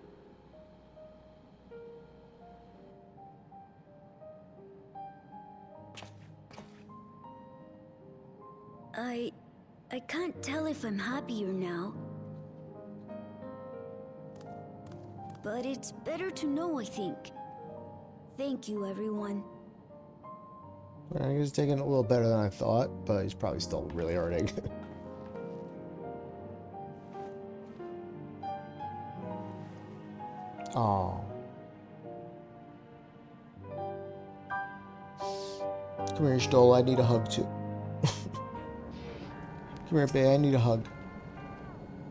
I can't tell if I'm happier now. But it's better to know, I think. Thank you, everyone. He's taking it a little better than I thought, but he's probably still really hurting. Oh. Come here, Stoll. I need a hug too. Come here, babe. I need a hug.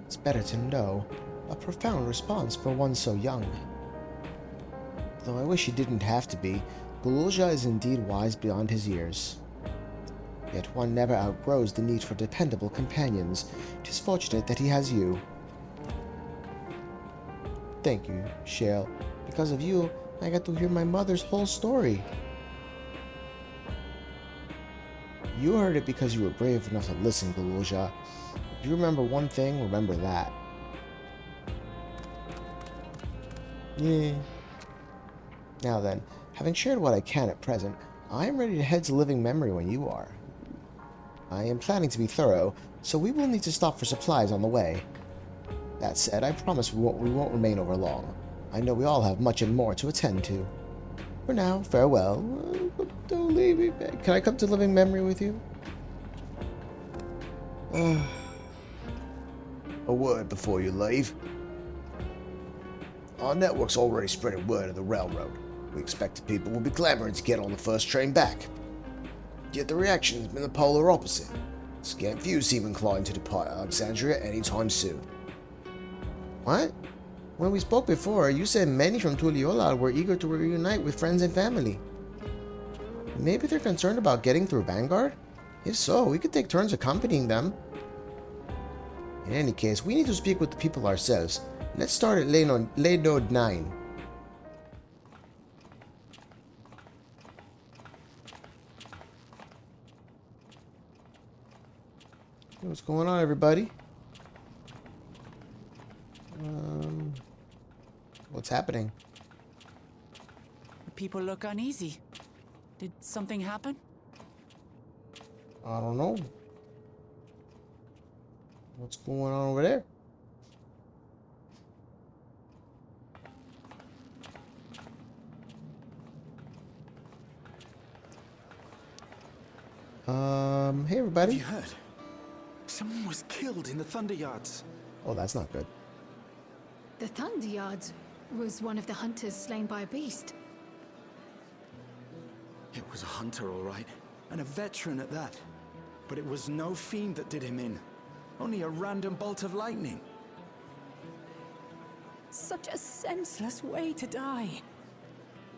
It's better to know. A profound response for one so young. Though I wish he didn't have to be, Gululja is indeed wise beyond his years. Yet one never outgrows the need for dependable companions. 'Tis fortunate that he has you. Thank you, Shale. Because of you, I got to hear my mother's whole story. You heard it because you were brave enough to listen, Gululja. If you remember one thing, remember that. Yeah. Now then, having shared what I can at present, I am ready to head to living memory when you are. I am planning to be thorough, so we will need to stop for supplies on the way. That said, I promise we won't remain over long. I know we all have much and more to attend to. For now, farewell. Don't leave me, babe. Can I come to living memory with you? A word before you leave. Our network's already spreading word of the railroad. We expect the people will be clamoring to get on the first train back. Yet the reaction has been the polar opposite. Scant few seem inclined to depart Alexandria anytime soon. What? When we spoke before, you said many from Tuliyollal were eager to reunite with friends and family. Maybe they're concerned about getting through Vanguard? If so, we could take turns accompanying them. In any case, we need to speak with the people ourselves. Let's start at lane node 9. What's going on, everybody? What's happening? People look uneasy. Did something happen? I don't know. What's going on over there? Hey everybody. Have you heard? Someone was killed in the Thunder Yards. Oh, that's not good. The Thunder Yards was one of the hunters slain by a beast. It was a hunter, all right, and a veteran at that. But it was no fiend that did him in. Only a random bolt of lightning. Such a senseless way to die.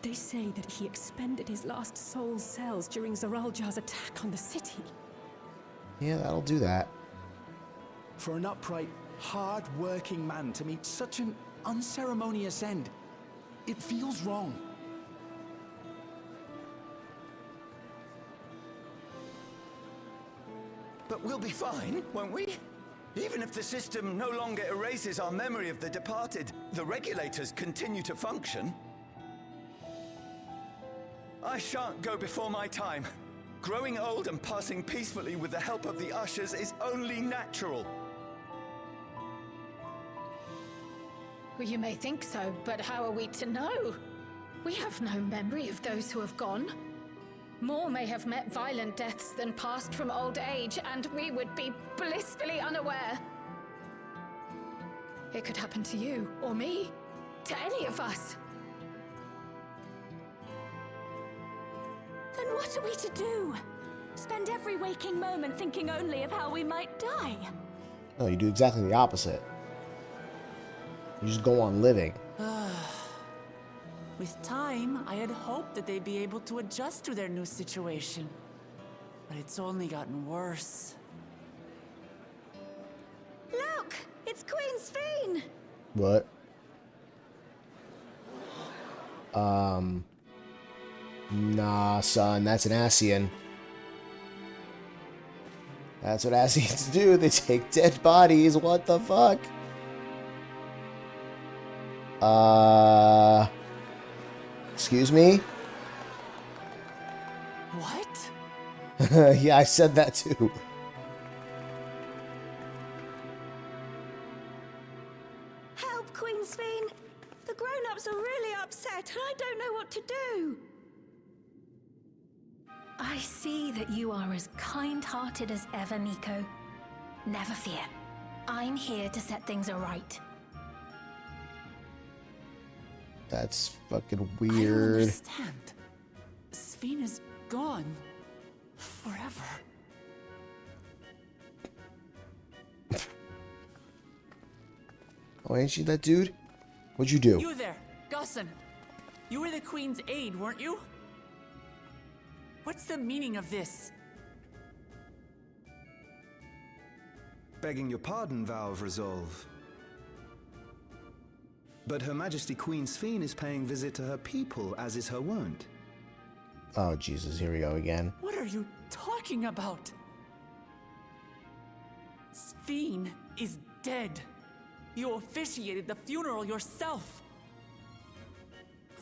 They say that he expended his last soul cells during Zoraljar's attack on the city. Yeah, that'll do that. For an upright, hard-working man to meet such an unceremonious end, it feels wrong. But we'll be fine, won't we? Even if the system no longer erases our memory of the departed, the regulators continue to function. I shan't go before my time. Growing old and passing peacefully with the help of the ushers is only natural. Well, you may think so, but how are we to know? We have no memory of those who have gone. More may have met violent deaths than passed from old age, and we would be blissfully unaware. It could happen to you, or me, to any of us. Then what are we to do? Spend every waking moment thinking only of how we might die? No, you do exactly the opposite. You just go on living. With time, I had hoped that they'd be able to adjust to their new situation. But it's only gotten worse. Look! It's Queen Sphene! What? Nah, son, that's an Ascian. That's what Ascians do. They take dead bodies. What the fuck? Excuse me? What? Yeah, I said that too. what to do. I see that you are as kind-hearted as ever, Nico. Never fear. I'm here to set things right. That's fucking I don't weird. understand. Sphene is gone. Forever. Oh, ain't she that dude? What'd you do? You there, Gusson. You were the Queen's aide, weren't you? What's the meaning of this? Begging your pardon, Vow of Resolve. But Her Majesty Queen Sphene is paying visit to her people, as is her wont. Oh, Jesus, here we go again. What are you talking about? Sphene is dead. You officiated the funeral yourself.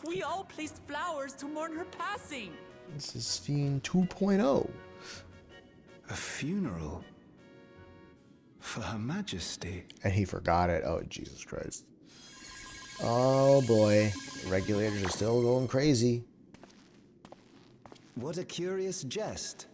We all placed flowers to mourn her passing. This is Sphene 2.0. A funeral? For Her Majesty? And he forgot it. Oh, Jesus Christ. Oh, boy. The regulators are still going crazy. What a curious jest.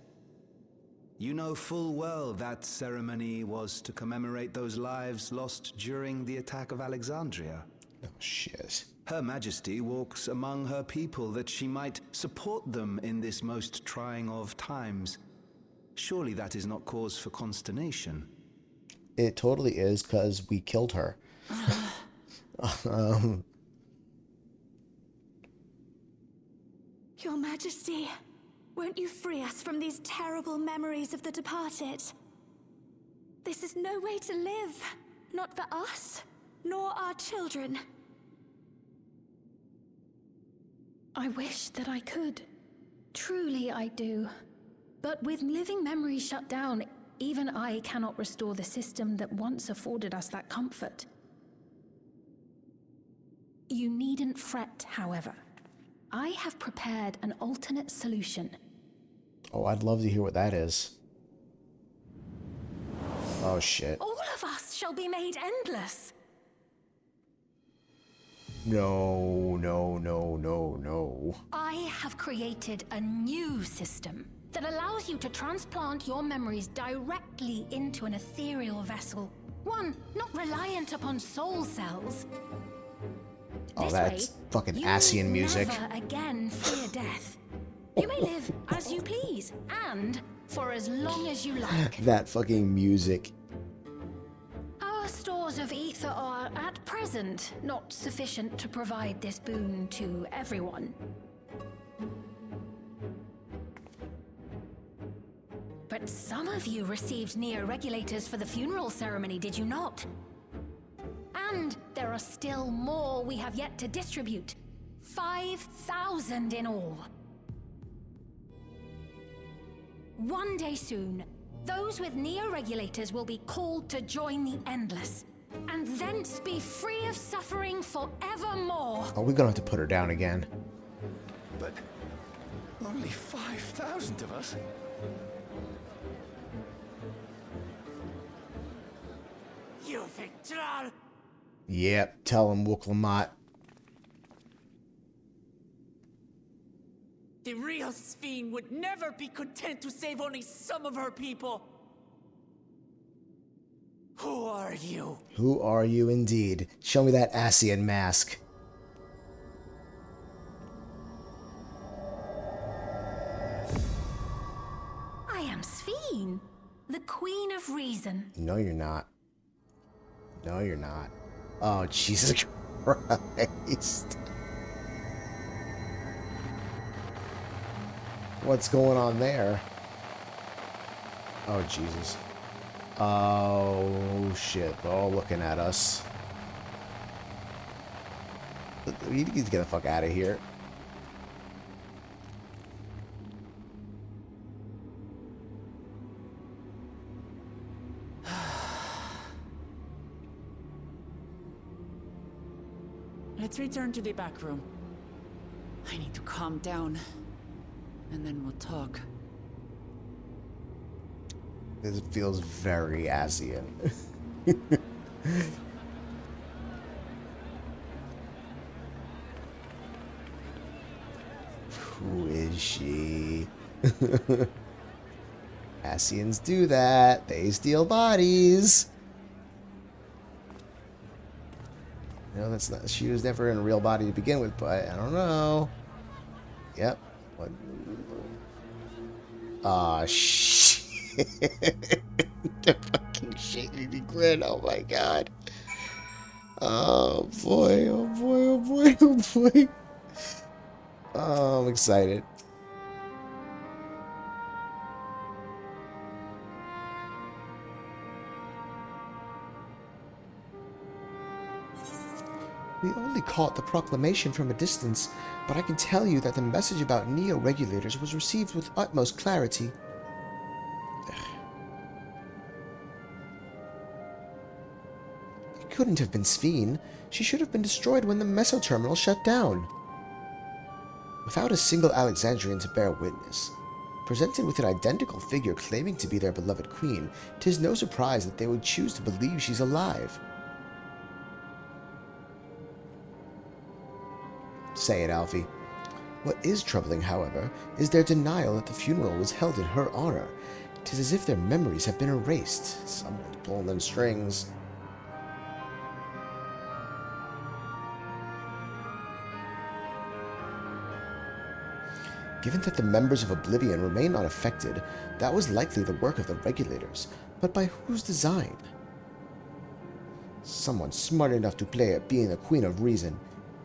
You know full well that ceremony was to commemorate those lives lost during the attack of Alexandria. Oh, shit. Her Majesty walks among her people that she might support them in this most trying of times. Surely that is not cause for consternation. It totally is, because we killed her. Your Majesty, won't you free us from these terrible memories of the departed? This is no way to live. Not for us, nor our children. I wish that I could. Truly I do. But with living memories shut down, even I cannot restore the system that once afforded us that comfort. You needn't fret, however. I have prepared an alternate solution. Oh, I'd love to hear what that is. Oh, shit. All of us shall be made endless. No, no, no, no, no. I have created a new system that allows you to transplant your memories directly into an ethereal vessel. One not reliant upon soul cells. Oh, This that's way, fucking you Asian music. never again fear death. You may live as you please, and for as long as you like. That fucking music. Our stores of ether are, at present, not sufficient to provide this boon to everyone. But some of you received neo-regulators for the funeral ceremony, did you not? And there are still more we have yet to distribute. 5,000 in all. One day soon, those with neo-regulators will be called to join the Endless, and thence be free of suffering forevermore. Are we gonna have to put her down again? But only 5,000 of us? You Victral! Yep, tell him, Wooklamot. The real Sphene would never be content to save only some of her people. Who are you? Who are you indeed? Show me that Asian mask. I am Sphene, the Queen of Reason. No, you're not. No, you're not. Oh, Jesus Christ. What's going on there? Oh, Jesus. Oh, shit. They're all looking at us. We need to get the fuck out of here. Let's return to the back room. I need to calm down, and then we'll talk. This feels very Asian. Is she? Ascians do that. They steal bodies. No, that's not. She was never in a real body to begin with, but I don't know. Yep. What? Aw, shit. The fucking shady grin. Oh my god. Oh boy. Oh boy. Oh boy. Oh boy. Oh, I'm excited. We only caught the proclamation from a distance, but I can tell you that the message about neo-regulators was received with utmost clarity. It couldn't have been Sphene. She should have been destroyed when the meso-terminal shut down. Without a single Alexandrian to bear witness, presented with an identical figure claiming to be their beloved queen, 'tis no surprise that they would choose to believe she's alive. Say it, Alfie. What is troubling, however, is their denial that the funeral was held in her honor. 'Tis as if their memories have been erased. Someone's pulling them strings. Given that the members of Oblivion remain unaffected, that was likely the work of the regulators. But by whose design? Someone smart enough to play at being the queen of reason.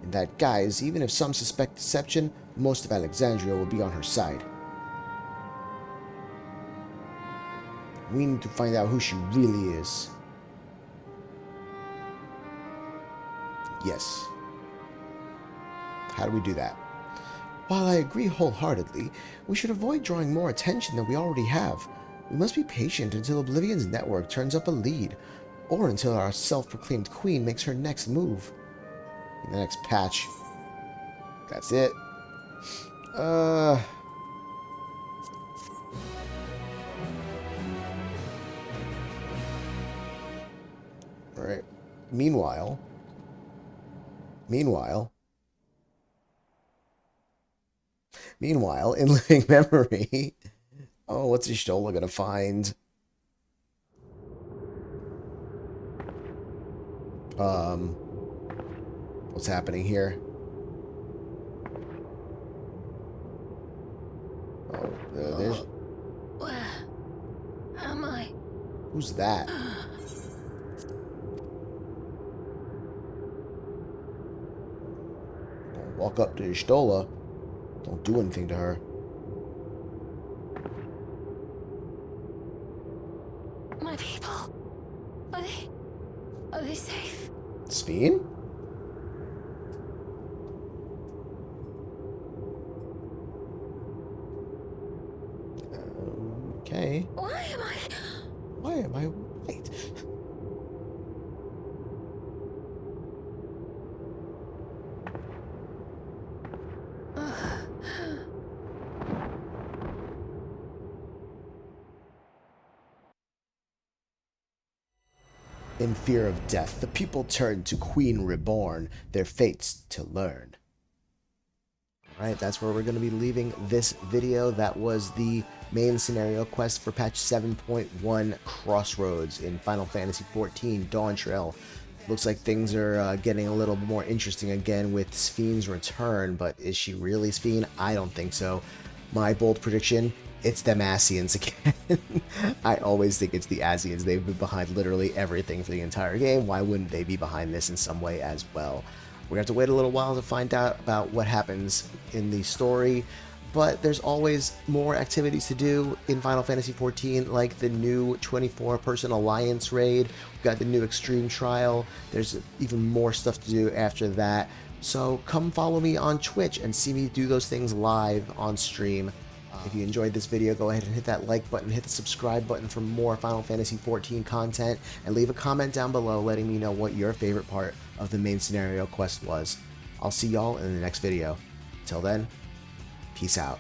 In that guise, even if some suspect deception, most of Alexandria will be on her side. We need to find out who she really is. Yes. How do we do that? While I agree wholeheartedly, we should avoid drawing more attention than we already have. We must be patient until Oblivion's network turns up a lead, or until our self-proclaimed queen makes her next move. In the next patch. That's it. Alright. Meanwhile, in living memory, oh, what's Y'shtola gonna find? What's happening here? Oh, there's... Where am I? Who's that? Don't walk up to Y'shtola. Don't do anything to her. My people. Are they safe? Sphene? Okay. Why am I white? In fear of death, the people turned to Queen Reborn, their fates to learn. Alright, that's where we're going to be leaving this video. That was the main scenario quest for patch 7.1 Crossroads in Final Fantasy XIV Dawntrail. Looks like things are getting a little more interesting again with Sphene's return, but is she really Sphene? I don't think so. My bold prediction, it's them Ascians again. I always think it's the Ascians. They've been behind literally everything for the entire game. Why wouldn't they be behind this in some way as well? We're going to have to wait a little while to find out about what happens in the story, but there's always more activities to do in Final Fantasy XIV, like the new 24-person Alliance raid. We've got the new Extreme Trial. There's even more stuff to do after that. So come follow me on Twitch and see me do those things live on stream. If you enjoyed this video, go ahead and hit that like button, hit the subscribe button for more Final Fantasy XIV content, and leave a comment down below letting me know what your favorite part of the main scenario quest was. I'll see y'all in the next video. Till then, peace out.